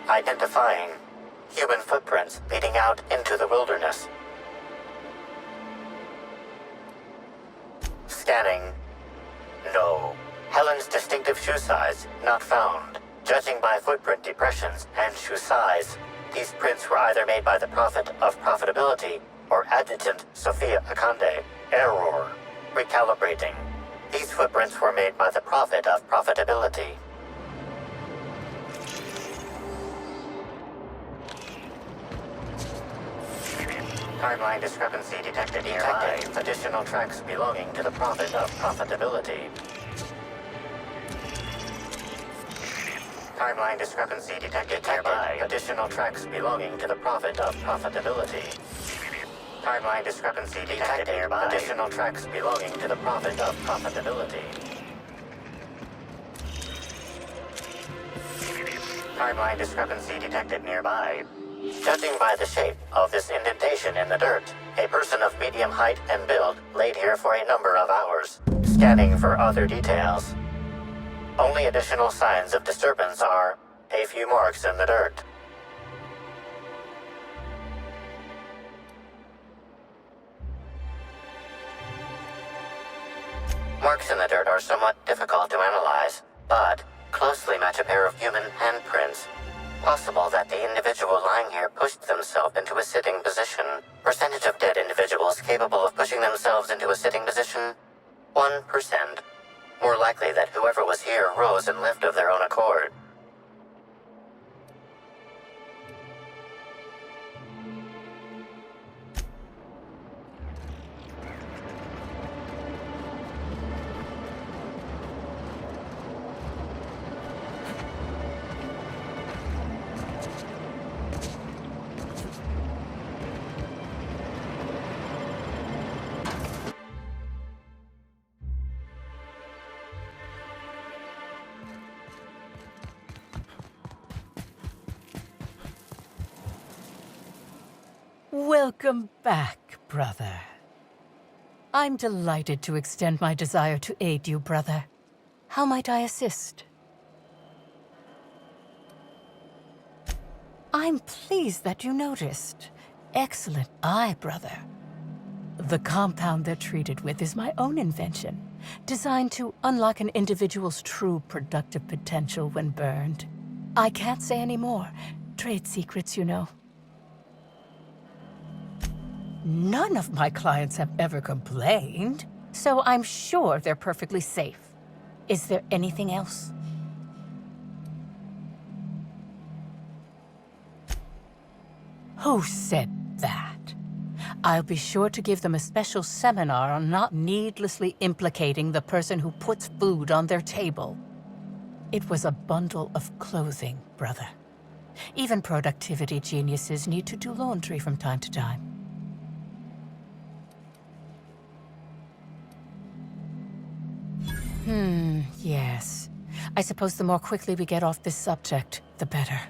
Identifying human footprints leading out into the wilderness. Scanning. No. Helen's distinctive shoe size not found. Judging by footprint depressions and shoe size, these prints were either made by the Prophet of Profitability or Adjutant Sophia Akande. Error. Recalibrating. These footprints were made by the Prophet of Profitability. Timeline discrepancy detected nearby. Additional tracks belonging to the Prophet of Profitability. Timeline discrepancy detected nearby. Additional tracks belonging to the Prophet of Profitability. Timeline discrepancy detected nearby. Additional tracks belonging to the Prophet of Profitability. Timeline discrepancy detected nearby. Judging by the shape of this indentation in the dirt, a person of medium height and build laid here for a number of hours. Scanning for other details. Only additional signs of disturbance are a few marks in the dirt. Marks in the dirt are somewhat difficult to analyze, but closely match a pair of human handprints. Possible that the individual lying here pushed themselves into a sitting position. Percentage of dead individuals capable of pushing themselves into a sitting position? 1%. More likely that whoever was here rose and left of their own accord. Welcome back, brother. I'm delighted to extend my desire to aid you, brother. How might I assist? I'm pleased that you noticed. Excellent eye, brother. The compound they're treated with is my own invention, designed to unlock an individual's true productive potential when burned. I can't say any more. Trade secrets, you know. None of my clients have ever complained, so I'm sure they're perfectly safe. Is there anything else? Who said that? I'll be sure to give them a special seminar on not needlessly implicating the person who puts food on their table. It was a bundle of clothing, brother. Even productivity geniuses need to do laundry from time to time. Yes. I suppose the more quickly we get off this subject, the better.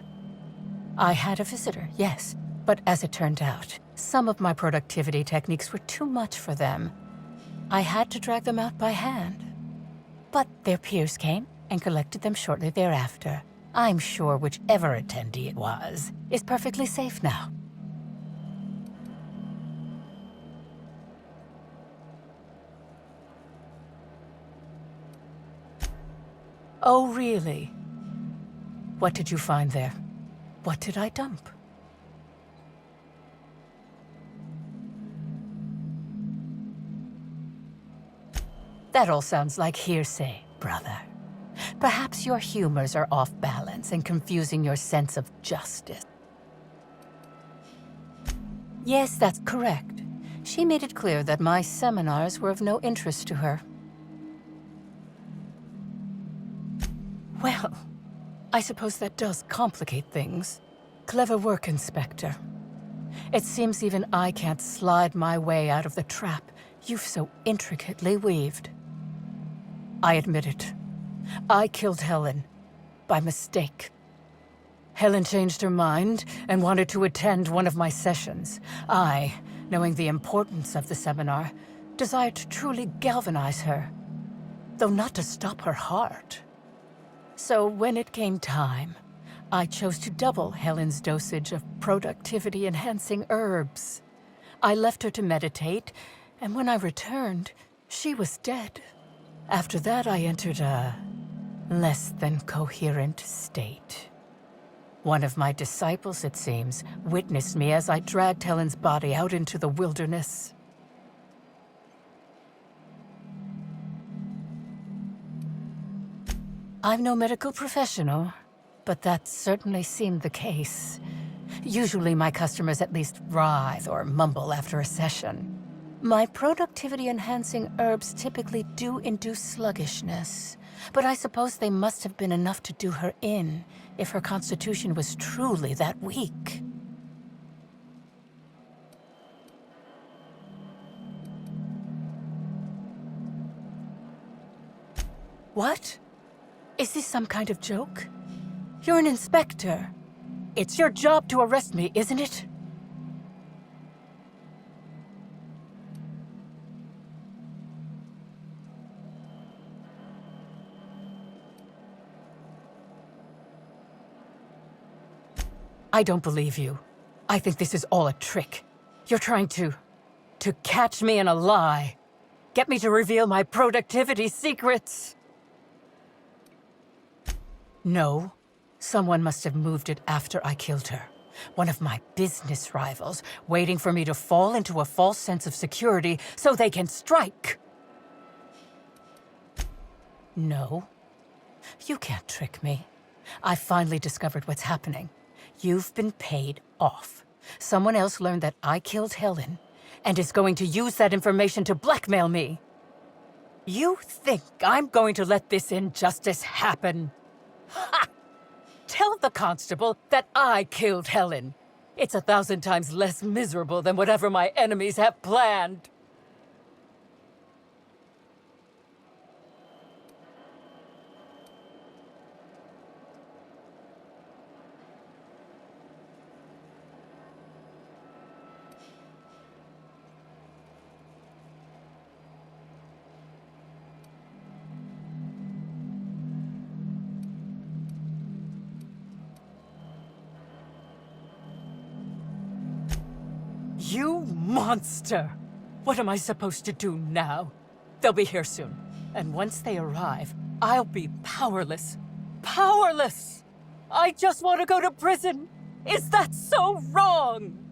I had a visitor, yes, but as it turned out, some of my productivity techniques were too much for them. I had to drag them out by hand. But their peers came and collected them shortly thereafter. I'm sure whichever attendee it was is perfectly safe now. Oh, really? What did you find there? What did I dump? That all sounds like hearsay, brother. Perhaps your humors are off balance and confusing your sense of justice. Yes, that's correct. She made it clear that my seminars were of no interest to her. Well, I suppose that does complicate things. Clever work, Inspector. It seems even I can't slide my way out of the trap you've so intricately weaved. I admit it. I killed Helen. By mistake. Helen changed her mind and wanted to attend one of my sessions. I, knowing the importance of the seminar, desired to truly galvanize her. though not to stop her heart. So when it came time, I chose to double Helen's dosage of productivity-enhancing herbs. I left her to meditate, and when I returned, she was dead. After that, I entered a less than coherent state. One of my disciples, it seems, witnessed me as I dragged Helen's body out into the wilderness. I'm no medical professional, but that certainly seemed the case. Usually my customers at least writhe or mumble after a session. My productivity-enhancing herbs typically do induce sluggishness, but I suppose they must have been enough to do her in if her constitution was truly that weak. What? Is this some kind of joke? You're an inspector. It's your job to arrest me, isn't it? I don't believe you. I think this is all a trick. You're trying to catch me in a lie. Get me to reveal my productivity secrets. No. Someone must have moved it after I killed her. One of my business rivals, waiting for me to fall into a false sense of security so they can strike. No. You can't trick me. I finally discovered what's happening. You've been paid off. Someone else learned that I killed Helen and is going to use that information to blackmail me. You think I'm going to let this injustice happen? Ha! Tell the constable that I killed Helen. It's 1,000 times less miserable than whatever my enemies have planned. You monster! What am I supposed to do now? They'll be here soon. And once they arrive, I'll be powerless. Powerless! I just want to go to prison! Is that so wrong?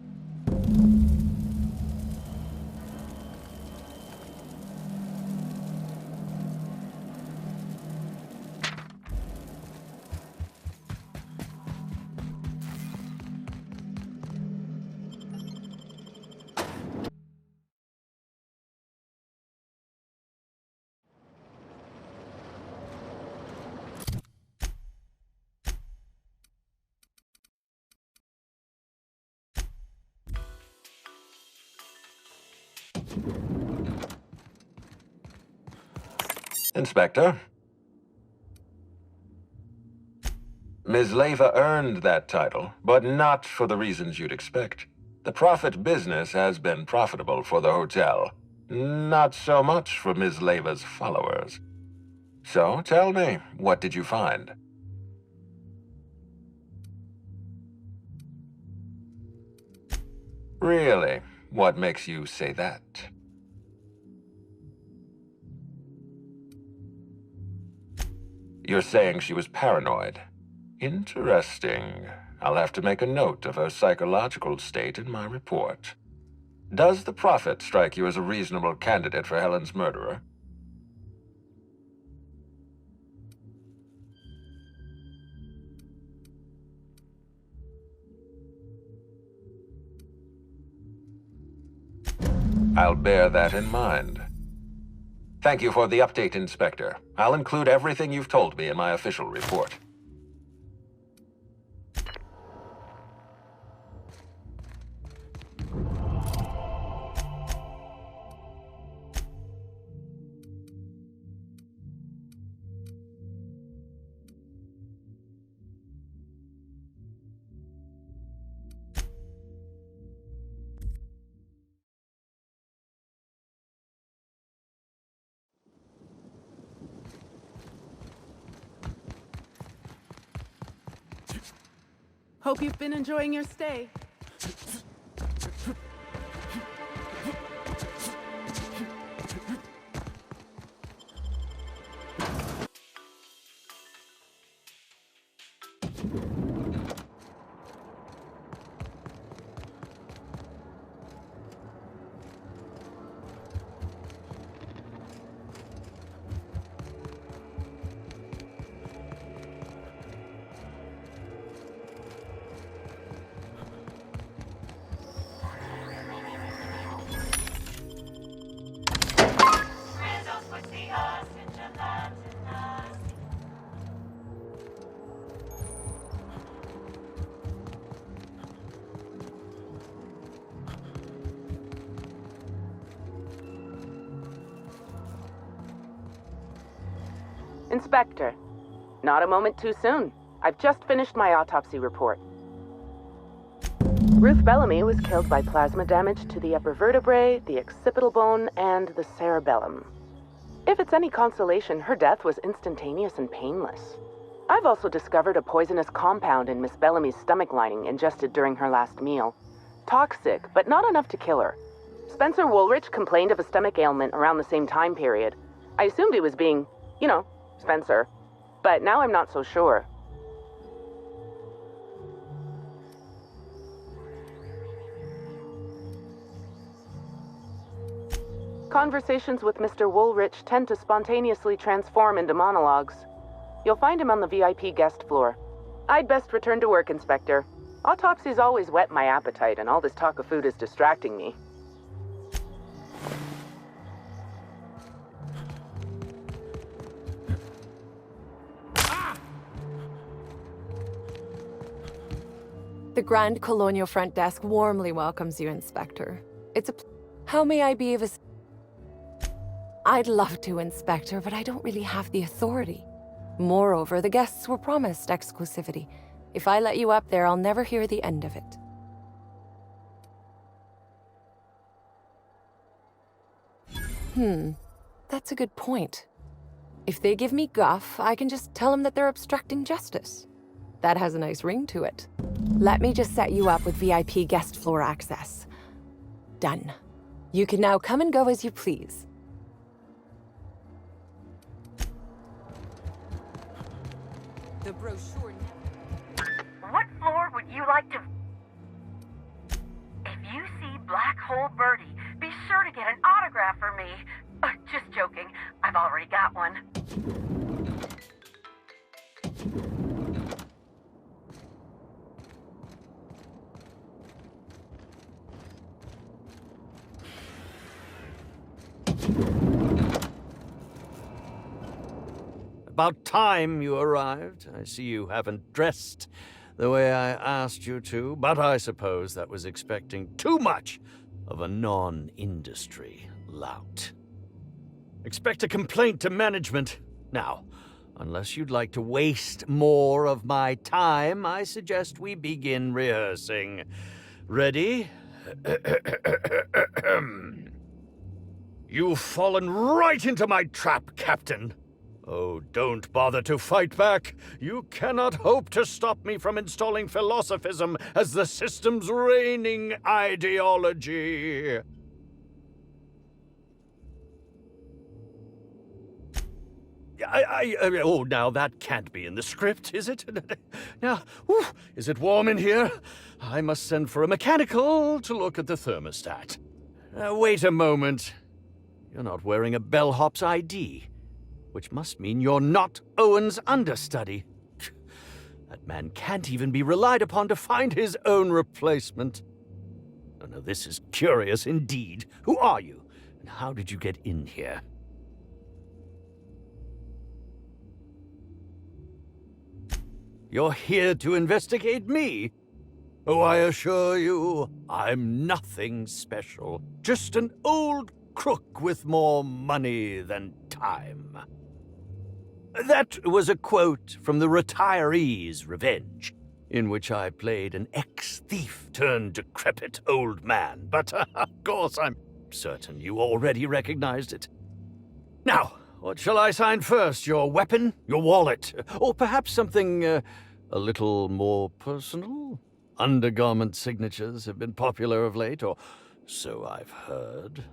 Inspector. Ms. Leyva earned that title, but not for the reasons you'd expect. The profit business has been profitable for the hotel. Not so much for Ms. Leyva's followers. So, tell me, what did you find? Really? What makes you say that? You're saying she was paranoid. Interesting. I'll have to make a note of her psychological state in my report. Does the Prophet strike you as a reasonable candidate for Helen's murderer? I'll bear that in mind. Thank you for the update, Inspector. I'll include everything you've told me in my official report. Hope you've been enjoying your stay. Inspector, not a moment too soon. I've just finished my autopsy report. Ruth Bellamy was killed by plasma damage to the upper vertebrae, the occipital bone, and the cerebellum. If it's any consolation, her death was instantaneous and painless. I've also discovered a poisonous compound in Miss Bellamy's stomach lining ingested during her last meal. Toxic, but not enough to kill her. Spencer Woolrich complained of a stomach ailment around the same time period. I assumed he was being, Spencer. But now I'm not so sure. Conversations with Mr. Woolrich tend to spontaneously transform into monologues. You'll find him on the VIP guest floor. I'd best return to work, Inspector. Autopsies always whet my appetite, and all this talk of food is distracting me. The Grand Colonial Front Desk warmly welcomes you, Inspector. How may I be of I'd love to, Inspector, but I don't really have the authority. Moreover, the guests were promised exclusivity. If I let you up there, I'll never hear the end of it. That's a good point. If they give me guff, I can just tell them that they're obstructing justice. That has a nice ring to it. Let me just set you up with VIP guest floor access. Done. You can now come and go as you please. The brochure... What floor would you like to... If you see Black Hole Birdie, be sure to get an autograph for me. Just joking. I've already got one. About time you arrived. I see you haven't dressed the way I asked you to, but I suppose that was expecting too much of a non-industry lout. Expect a complaint to management. Now, unless you'd like to waste more of my time, I suggest we begin rehearsing. Ready? You've fallen right into my trap, Captain. Oh, don't bother to fight back. You cannot hope to stop me from installing philosophism as the system's reigning ideology. Oh, now that can't be in the script, is it? Now, is it warm in here? I must send for a mechanical to look at the thermostat. Wait a moment. You're not wearing a bellhop's ID, which must mean you're not Owen's understudy. That man can't even be relied upon to find his own replacement. Oh, no, this is curious indeed. Who are you, and how did you get in here? You're here to investigate me? Oh, I assure you, I'm nothing special. Just an old crook with more money than time. That was a quote from The Retiree's Revenge, in which I played an ex-thief turned decrepit old man. But, of course, I'm certain you already recognized it. Now, what shall I sign first? Your weapon? Your wallet? Or perhaps something, a little more personal? Undergarment signatures have been popular of late, or so I've heard.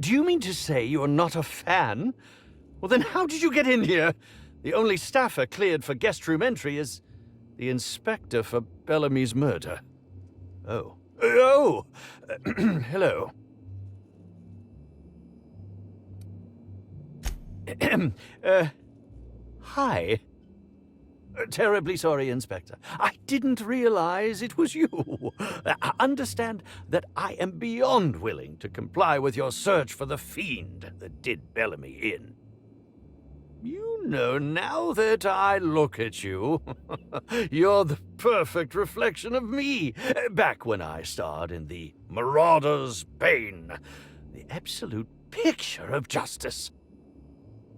Do you mean to say you're not a fan? Well, then how did you get in here? The only staffer cleared for guest room entry is the inspector for Bellamy's murder. Oh. Oh! Hello. Hi. Terribly sorry, Inspector. I didn't realize it was you. Understand that I am beyond willing to comply with your search for the fiend that did Bellamy in. You know, now that I look at you, you're the perfect reflection of me, back when I starred in The Marauder's Bane, the absolute picture of justice.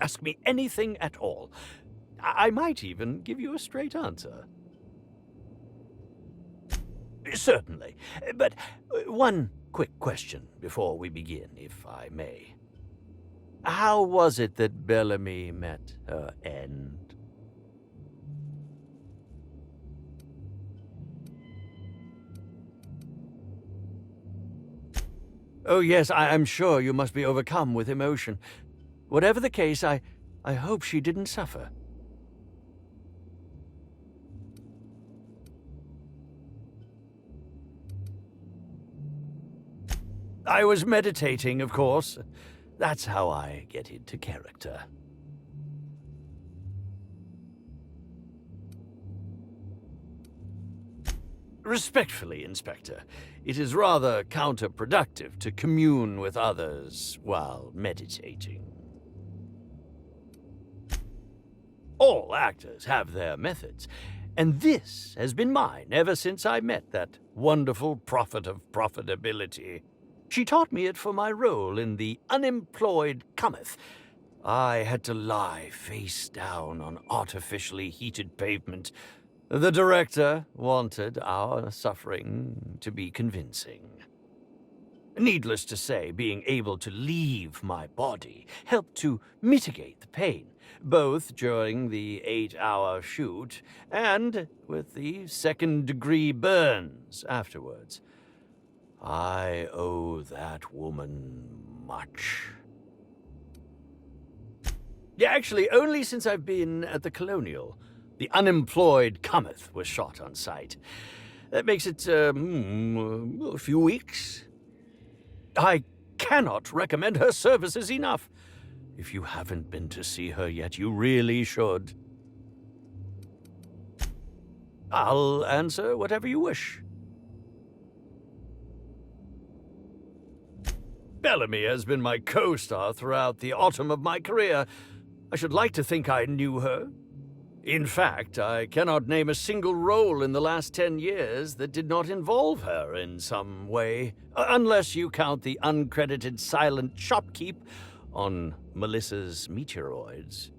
Ask me anything at all. I might even give you a straight answer. Certainly, but one quick question before we begin, if I may. How was it that Bellamy met her end? Oh yes, I'm sure you must be overcome with emotion. Whatever the case, I hope she didn't suffer. I was meditating, of course. That's how I get into character. Respectfully, Inspector, it is rather counterproductive to commune with others while meditating. All actors have their methods, and this has been mine ever since I met that wonderful prophet of profitability. She taught me it for my role in The Unemployed Cometh. I had to lie face down on artificially heated pavement. The director wanted our suffering to be convincing. Needless to say, being able to leave my body helped to mitigate the pain, both during the 8-hour shoot and with the second-degree burns afterwards. I owe that woman much. Yeah, actually, only since I've been at the Colonial. The Unemployed Cometh was shot on site. That makes it, a few weeks. I cannot recommend her services enough. If you haven't been to see her yet, you really should. I'll answer whatever you wish. Bellamy has been my co-star throughout the autumn of my career. I should like to think I knew her. In fact, I cannot name a single role in the last 10 years that did not involve her in some way, unless you count the uncredited silent shopkeep on Melissa's Meteoroids.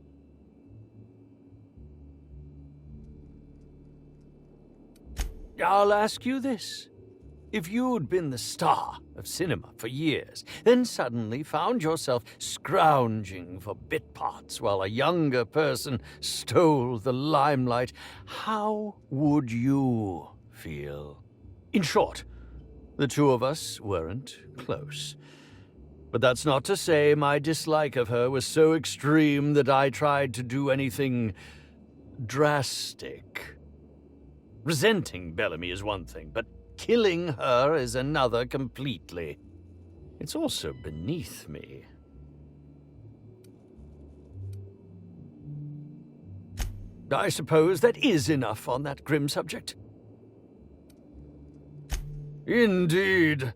I'll ask you this. If you'd been the star of cinema for years, then suddenly found yourself scrounging for bit parts while a younger person stole the limelight, how would you feel? In short, the two of us weren't close. But that's not to say my dislike of her was so extreme that I tried to do anything drastic. Resenting Bellamy is one thing, but killing her is another completely. It's also beneath me. I suppose that is enough on that grim subject. Indeed.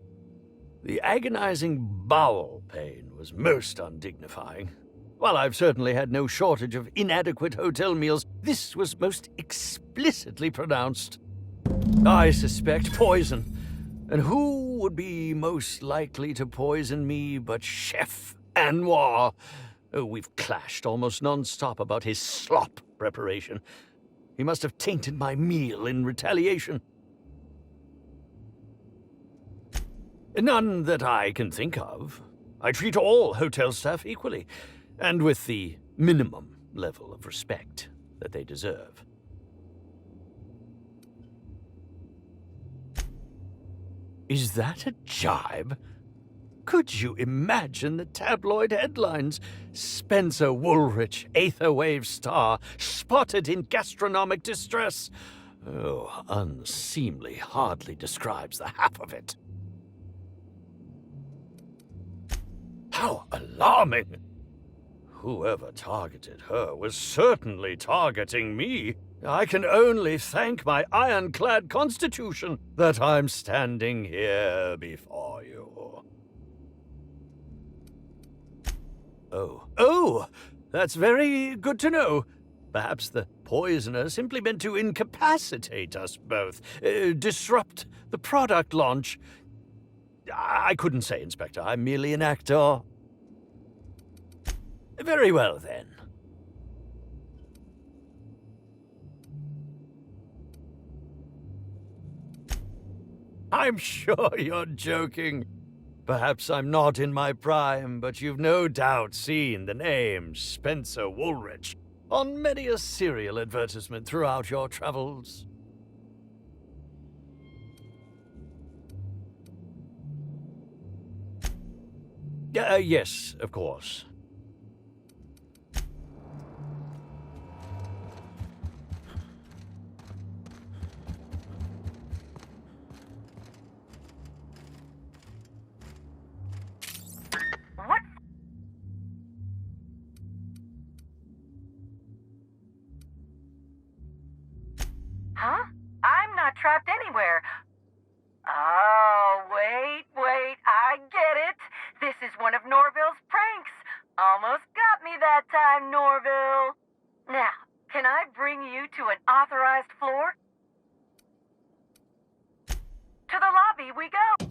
The agonizing bowel pain was most undignifying. While I've certainly had no shortage of inadequate hotel meals, this was most explicitly pronounced. I suspect poison. And who would be most likely to poison me but Chef Anwar? Oh, we've clashed almost non-stop about his slop preparation. He must have tainted my meal in retaliation. None that I can think of. I treat all hotel staff equally, and with the minimum level of respect that they deserve. Is that a jibe? Could you imagine the tabloid headlines? Spencer Woolrich, Aetherwave star, spotted in gastronomic distress. Oh, unseemly hardly describes the half of it. How alarming! Whoever targeted her was certainly targeting me. I can only thank my ironclad constitution that I'm standing here before you. Oh, that's very good to know. Perhaps the poisoner simply meant to incapacitate us both, disrupt the product launch. I couldn't say, Inspector. I'm merely an actor. Very well, then. I'm sure you're joking. Perhaps I'm not in my prime, but you've no doubt seen the name Spencer Woolrich on many a serial advertisement throughout your travels. Yes, of course. What? Huh? I'm not trapped anywhere. Oh, wait, I get it. This is one of Norville's pranks. Almost got me that time, Norville. Now, can I bring you to an authorized floor? To the lobby we go.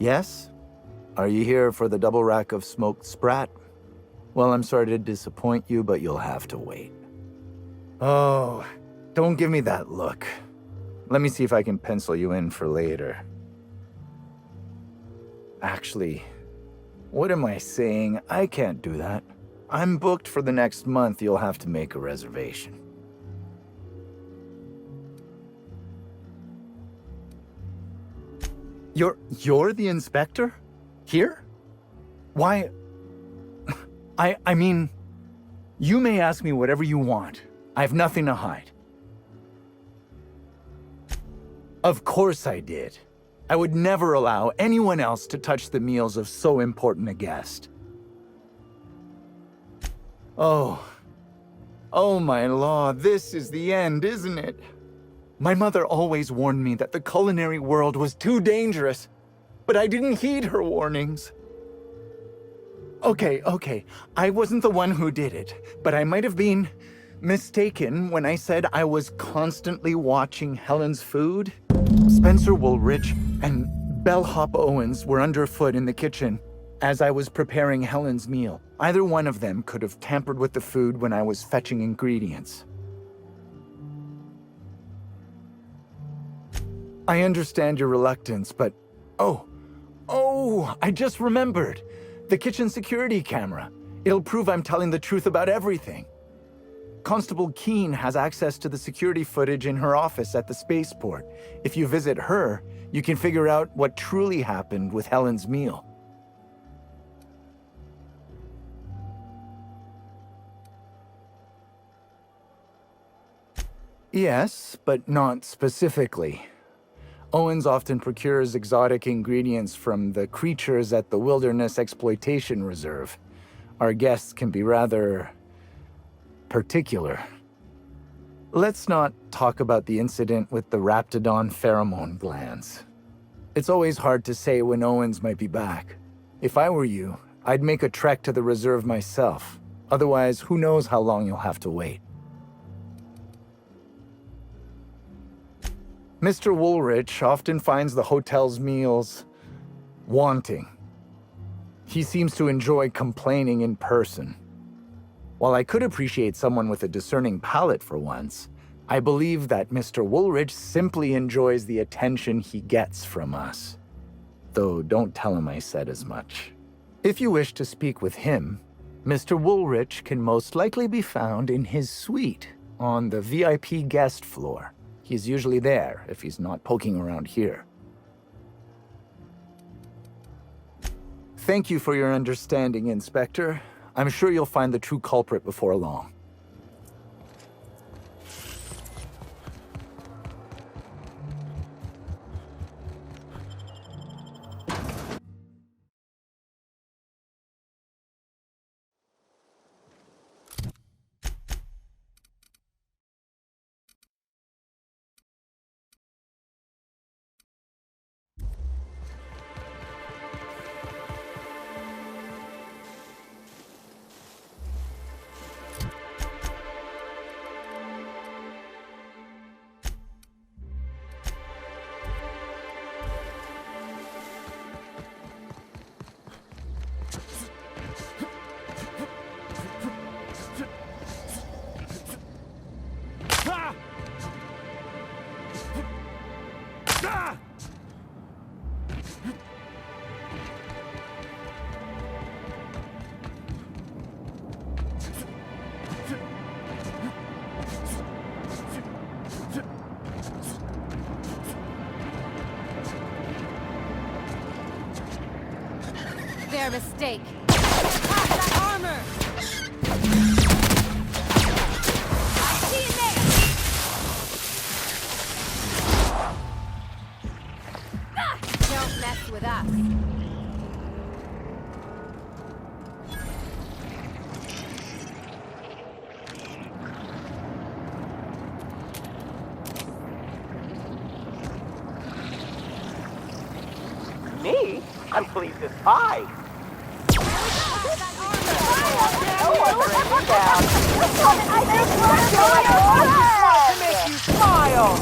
Yes? Are you here for the double rack of smoked sprat? Well, I'm sorry to disappoint you, but you'll have to wait. Oh, don't give me that look. Let me see if I can pencil you in for later. Actually, what am I saying? I can't do that. I'm booked for the next month. You'll have to make a reservation. You're the inspector? Here? Why? I mean, you may ask me whatever you want. I have nothing to hide. Of course I did. I would never allow anyone else to touch the meals of so important a guest. Oh my law, this is the end, isn't it? My mother always warned me that the culinary world was too dangerous, but I didn't heed her warnings. Okay, I wasn't the one who did it, but I might have been mistaken when I said I was constantly watching Helen's food. Spencer Woolrich and Bellhop Owens were underfoot in the kitchen as I was preparing Helen's meal. Either one of them could have tampered with the food when I was fetching ingredients. I understand your reluctance, but... Oh, I just remembered. The kitchen security camera. It'll prove I'm telling the truth about everything. Constable Keene has access to the security footage in her office at the spaceport. If you visit her, you can figure out what truly happened with Helen's meal. Yes, but not specifically. Owens often procures exotic ingredients from the creatures at the Wilderness Exploitation Reserve. Our guests can be rather particular. Let's not talk about the incident with the Raptidon pheromone glands. It's always hard to say when Owens might be back. If I were you, I'd make a trek to the reserve myself. Otherwise, who knows how long you'll have to wait. Mr. Woolrich often finds the hotel's meals wanting. He seems to enjoy complaining in person. While I could appreciate someone with a discerning palate for once, I believe that Mr. Woolrich simply enjoys the attention he gets from us. Though don't tell him I said as much. If you wish to speak with him, Mr. Woolrich can most likely be found in his suite on the VIP guest floor. He's usually there if he's not poking around here. Thank you for your understanding, Inspector. I'm sure you'll find the true culprit before long. Their mistake. Past that armor! See you there! Don't mess with us. Me? I'm pleased as pie. To make you smile.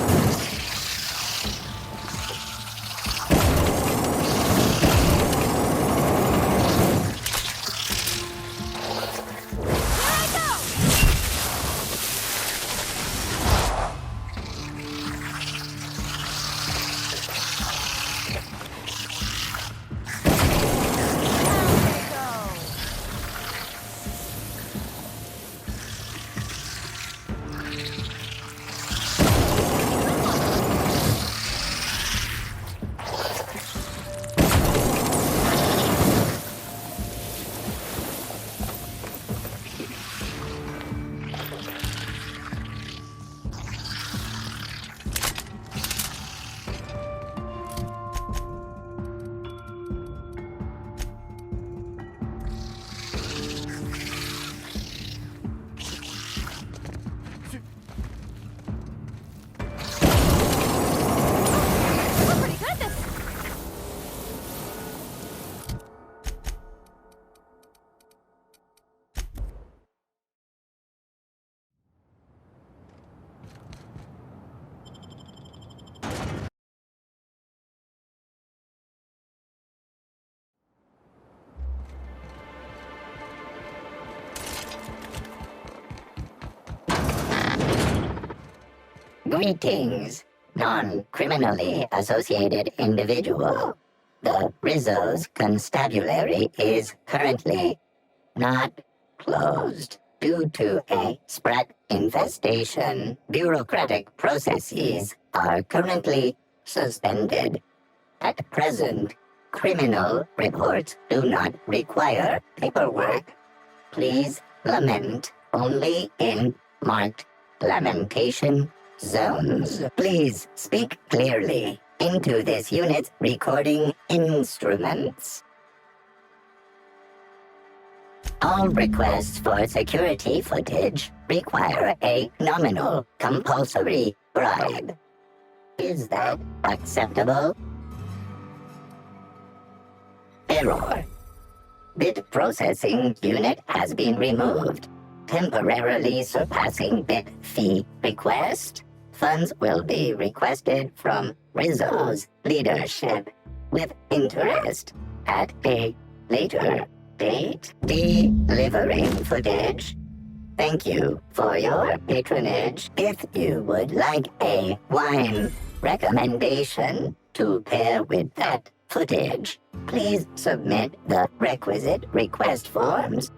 Greetings, non-criminally associated individual. The Rizzo's constabulary is currently not closed due to a spread infestation. Bureaucratic processes are currently suspended. At present, criminal reports do not require paperwork. Please lament only in marked lamentation zones. Please speak clearly into this unit's recording instruments. All requests for security footage require a nominal compulsory bribe. Is that acceptable? Error. Bit processing unit has been removed, temporarily surpassing bit fee request. Funds will be requested from Rizzo's leadership with interest at a Later. Date delivering footage. Thank you for your patronage. If you would like a wine recommendation to pair with that footage, please submit the requisite request forms.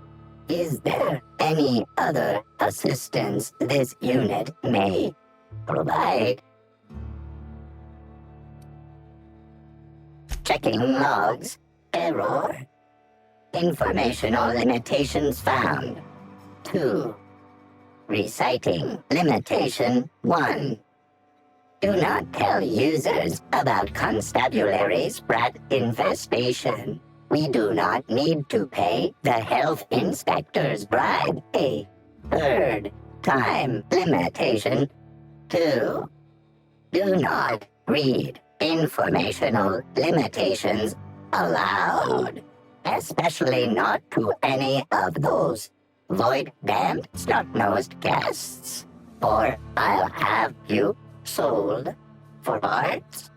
Is there any other assistance this unit may provide? Checking logs. Error. Informational limitations found. 2. Reciting limitation 1. Do not tell users about constabulary sprat infestation. We do not need to pay the health inspector's bribe. A third time limitation 2. Do not read informational limitations aloud. Especially not to any of those void-damned snot-nosed guests, or I'll have you sold for parts.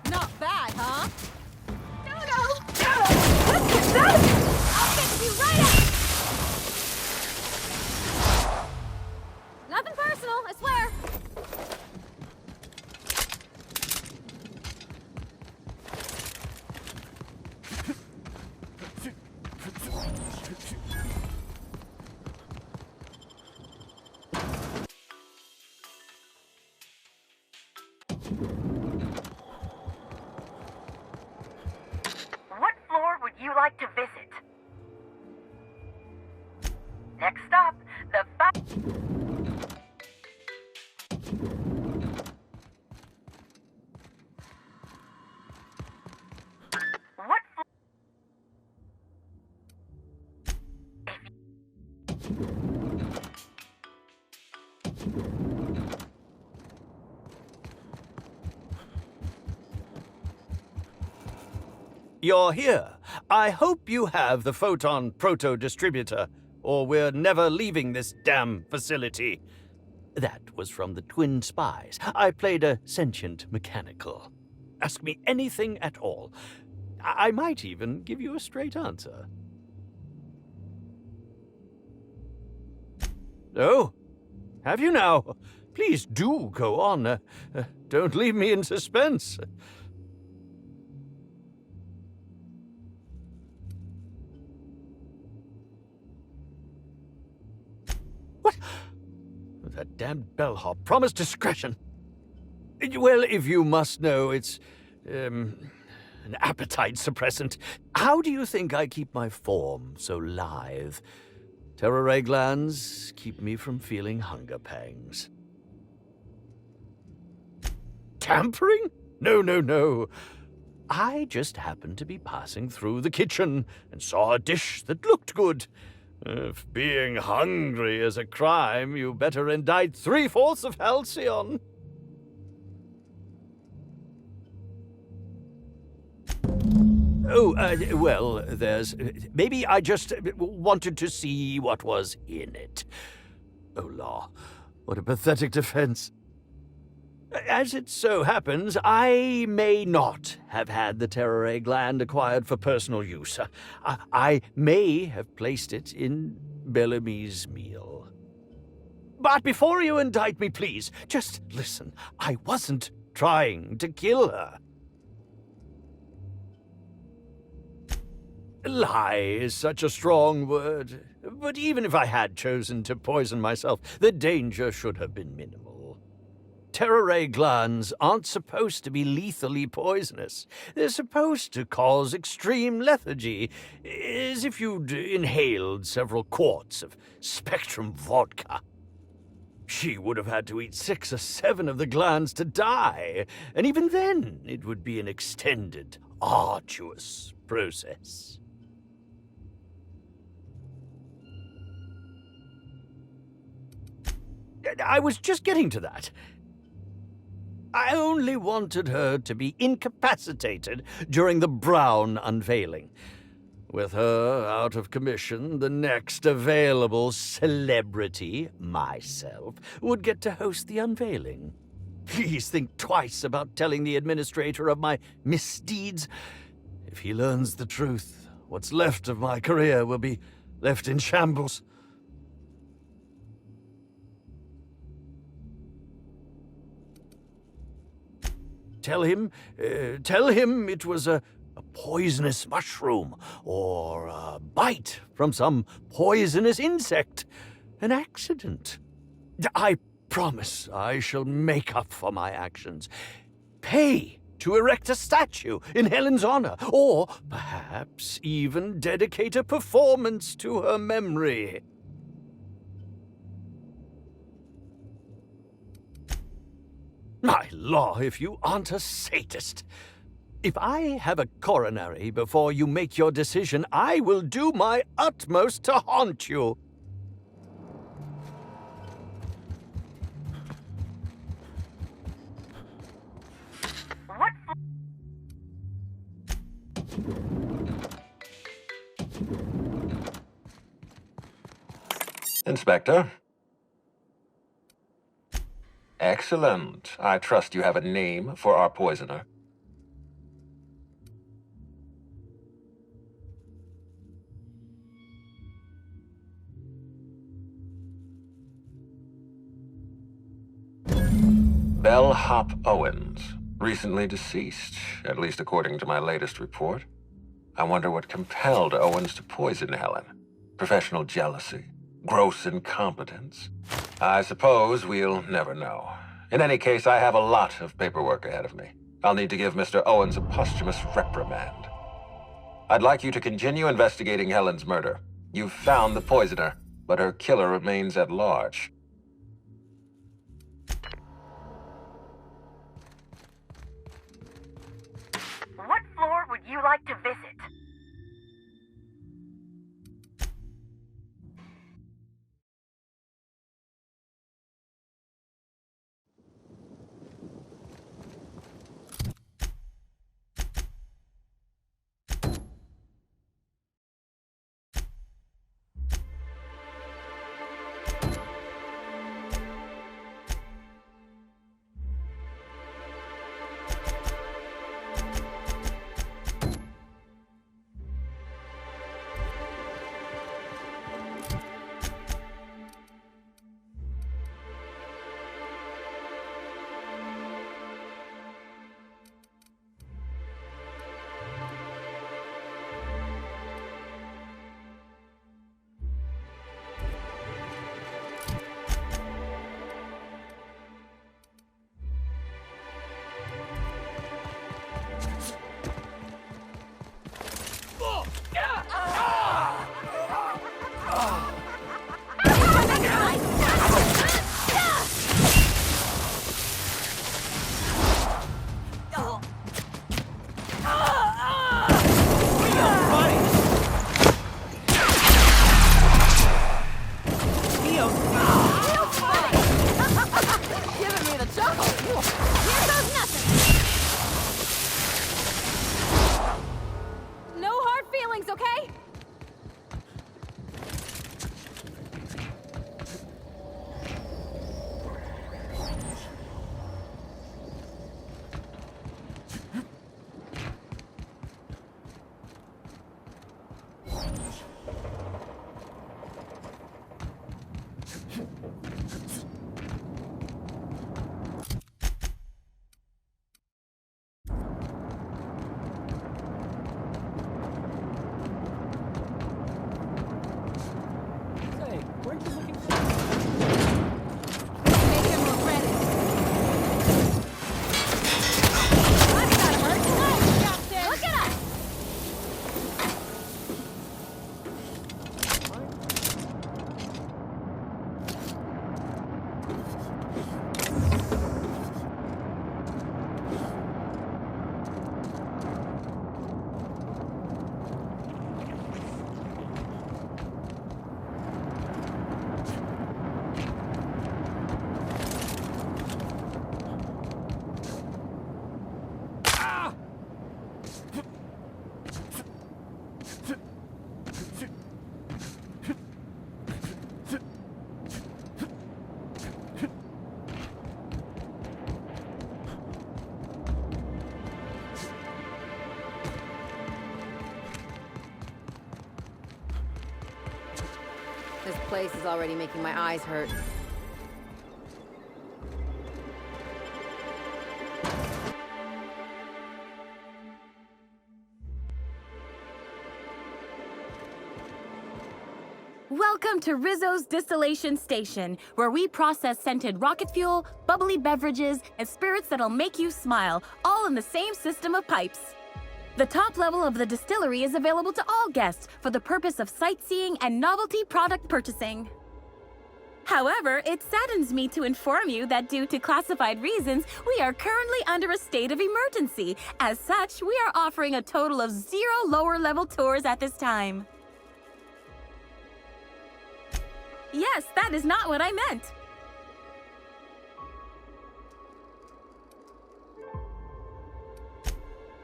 Not bad, huh? No! What is that? I'll fix you right up! Nothing personal, I swear. What floor would you like to visit? Next stop, the What floor? You're here. I hope you have the photon proto-distributor, or we're never leaving this damn facility. That was from the Twin Spies. I played a sentient mechanical. Ask me anything at all. I might even give you a straight answer. Oh, have you now? Please do go on. Don't leave me in suspense. What? That damned bellhop promised discretion. Well, if you must know, it's, an appetite suppressant. How do you think I keep my form so lithe? Terror glands keep me from feeling hunger pangs. Tampering? No, no, no. I just happened to be passing through the kitchen and saw a dish that looked good. If being hungry is a crime, you better indict 3/4 of Halcyon. Oh, well, there's... Maybe I just wanted to see what was in it. Oh, law. What a pathetic defense. As it so happens, I may not have had the Terror gland acquired for personal use. I may have placed it in Bellamy's meal. But before you indict me, please, just listen. I wasn't trying to kill her. Lie is such a strong word, but even if I had chosen to poison myself, the danger should have been minimal. Terror glands aren't supposed to be lethally poisonous. They're supposed to cause extreme lethargy, as if you'd inhaled several quarts of Spectrum vodka. She would have had to eat 6 or 7 of the glands to die, and even then it would be an extended, arduous process. I was just getting to that. I only wanted her to be incapacitated during the Brown unveiling. With her out of commission, the next available celebrity, myself, would get to host the unveiling. Please think twice about telling the administrator of my misdeeds. If he learns the truth, what's left of my career will be left in shambles. Tell him it was a poisonous mushroom or a bite from some poisonous insect. An accident. I promise I shall make up for my actions. Pay to erect a statue in Helen's honor, or perhaps even dedicate a performance to her memory. My law, if you aren't a sadist. If I have a coronary before you make your decision, I will do my utmost to haunt you. What? Inspector? Excellent. I trust you have a name for our poisoner. Bellhop Owens, recently deceased, at least according to my latest report. I wonder what compelled Owens to poison Helen. Professional jealousy? Gross incompetence? I suppose we'll never know. In any case, I have a lot of paperwork ahead of me. I'll need to give Mr. Owens a posthumous reprimand. I'd like you to continue investigating Helen's murder. You've found the poisoner, but her killer remains at large. What floor would you like to visit? This place is already making my eyes hurt. Welcome to Rizzo's Distillation Station, where we process scented rocket fuel, bubbly beverages, and spirits that'll make you smile, all in the same system of pipes. The top level of the distillery is available to all guests for the purpose of sightseeing and novelty product purchasing. However, it saddens me to inform you that due to classified reasons, we are currently under a state of emergency. As such, we are offering a total of 0 lower-level tours at this time. Yes, that is not what I meant.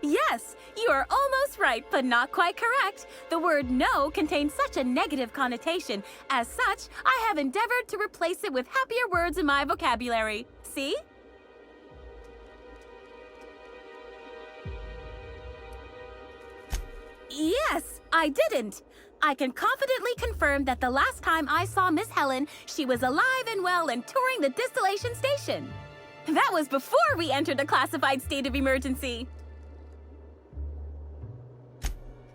Yes, you are almost right, but not quite correct. The word no contains such a negative connotation. As such, I have endeavored to replace it with happier words in my vocabulary. See? Yes, I didn't. I can confidently confirm that the last time I saw Miss Helen, she was alive and well and touring the distillation station. That was before we entered a classified state of emergency.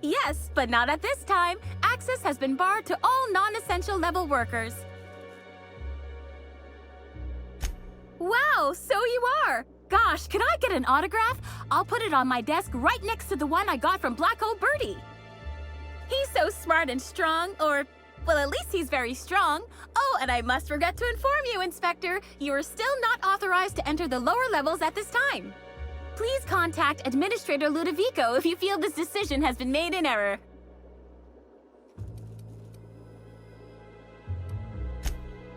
Yes, but not at this time. Access has been barred to all non-essential level workers. Wow, so you are! Gosh, could I get an autograph? I'll put it on my desk right next to the one I got from Black Hole Birdie. He's so smart and strong, or, well, at least he's very strong. Oh, and I must forget to inform you, Inspector, you are still not authorized to enter the lower levels at this time. Please contact Administrator Ludovico if you feel this decision has been made in error.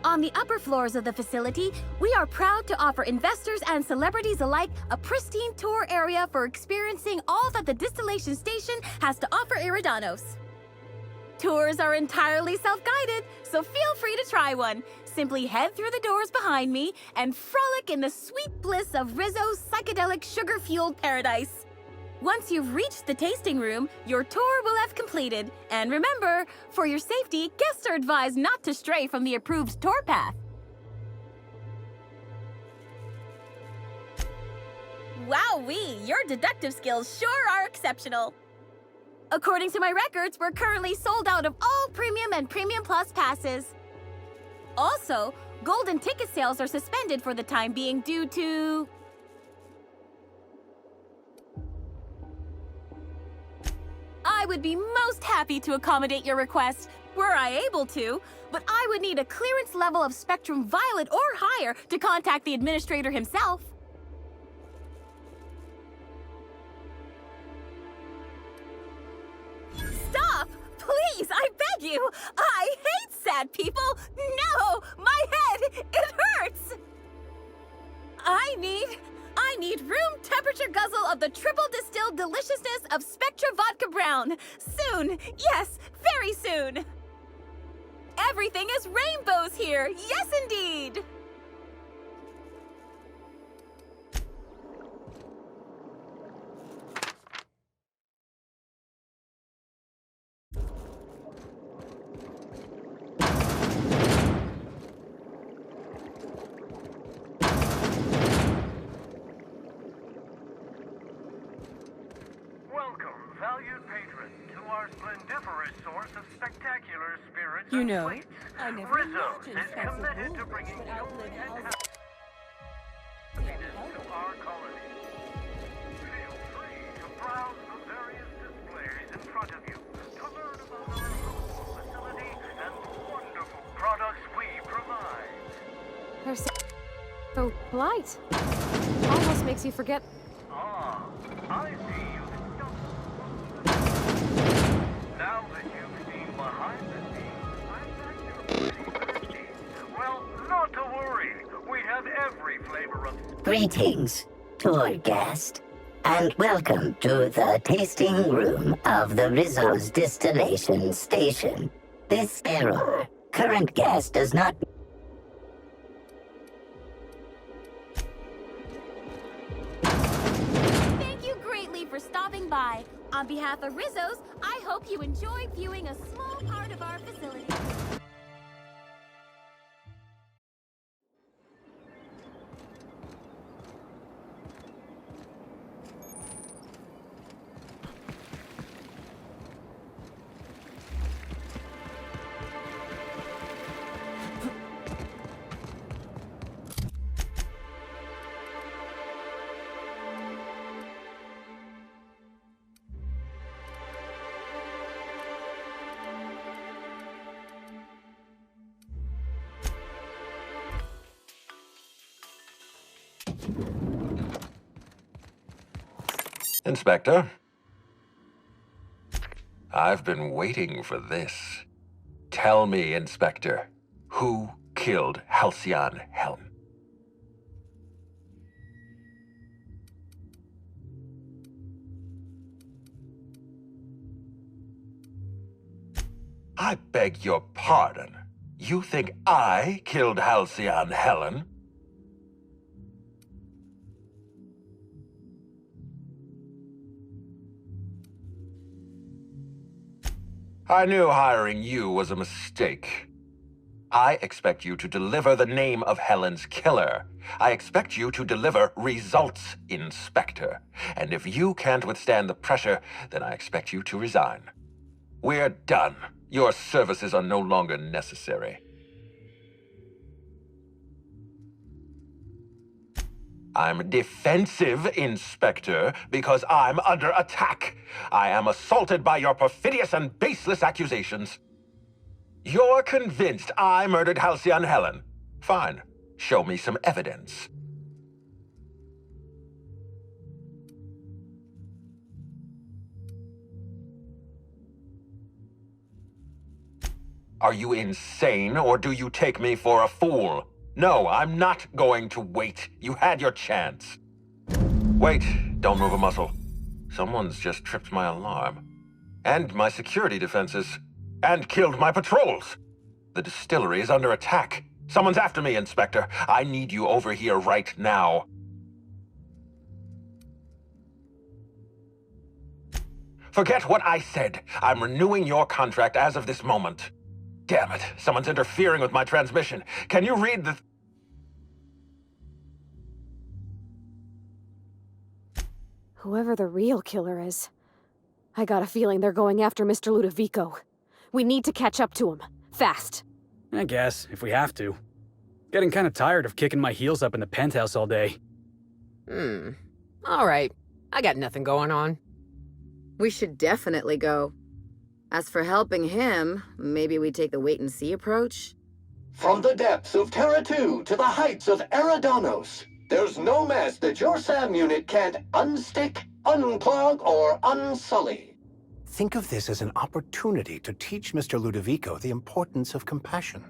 On the upper floors of the facility, we are proud to offer investors and celebrities alike a pristine tour area for experiencing all that the distillation station has to offer Eridanos. Tours are entirely self-guided, so feel free to try one. Simply head through the doors behind me and frolic in the sweet bliss of Rizzo's psychedelic sugar-fueled paradise. Once you've reached the tasting room, your tour will have completed. And remember, for your safety, guests are advised not to stray from the approved tour path. Wowee, your deductive skills sure are exceptional. According to my records, we're currently sold out of all Premium and Premium Plus passes. Also, golden ticket sales are suspended for the time being due to... I would be most happy to accommodate your request, were I able to, but I would need a clearance level of Spectrum Violet or higher to contact the administrator himself. Stop! Please, I beg you! I hate sad people! No! My head! It hurts! I need room temperature guzzle of the triple distilled deliciousness of Spectra Vodka Brown. Soon. Yes, very soon. Everything is rainbows here. Yes, indeed. Valued patron, to our splendiferous source of spectacular spirits You and know, plates. I never Rizzo's imagined is such a committed to rule bringing would joy outlive and houses. happiness to our colony. Feel free to browse the various displays in front of you to learn about our local facility and the wonderful products we provide. They're so polite. Almost makes you forget. Ah, I see you've stuck. Now that you've seen behind the scenes, I bet you're pretty thirsty. Well, not to worry. We have every flavor of... Greetings, tour guest, and welcome to the tasting room of the Rizzo's Distillation Station. This error, current guest does not... Thank you greatly for stopping by. On behalf of Rizzo's, I hope you enjoy viewing a small part of our facility. Inspector, I've been waiting for this. Tell me, Inspector, who killed Halcyon Helm? I beg your pardon. You think I killed Halcyon Helen? I knew hiring you was a mistake. I expect you to deliver the name of Helen's killer. I expect you to deliver results, Inspector. And if you can't withstand the pressure, then I expect you to resign. We're done. Your services are no longer necessary. I'm defensive, Inspector, because I'm under attack. I am assaulted by your perfidious and baseless accusations. You're convinced I murdered Halcyon Helen. Fine. Show me some evidence. Are you insane, or do you take me for a fool? No, I'm not going to wait. You had your chance. Wait, don't move a muscle. Someone's just tripped my alarm. And my security defenses. And killed my patrols. The distillery is under attack. Someone's after me, Inspector. I need you over here right now. Forget what I said. I'm renewing your contract as of this moment. Damn it, someone's interfering with my transmission. Can you read the... Whoever the real killer is, I got a feeling they're going after Mr. Ludovico. We need to catch up to him. Fast. I guess, if we have to. Getting kind of tired of kicking my heels up in the penthouse all day. All right. I got nothing going on. We should definitely go. As for helping him, maybe we take the wait-and-see approach? From the depths of Terra 2 to the heights of Eridanos, there's no mess that your SAM unit can't unstick, unplug, or unsully. Think of this as an opportunity to teach Mr. Ludovico the importance of compassion.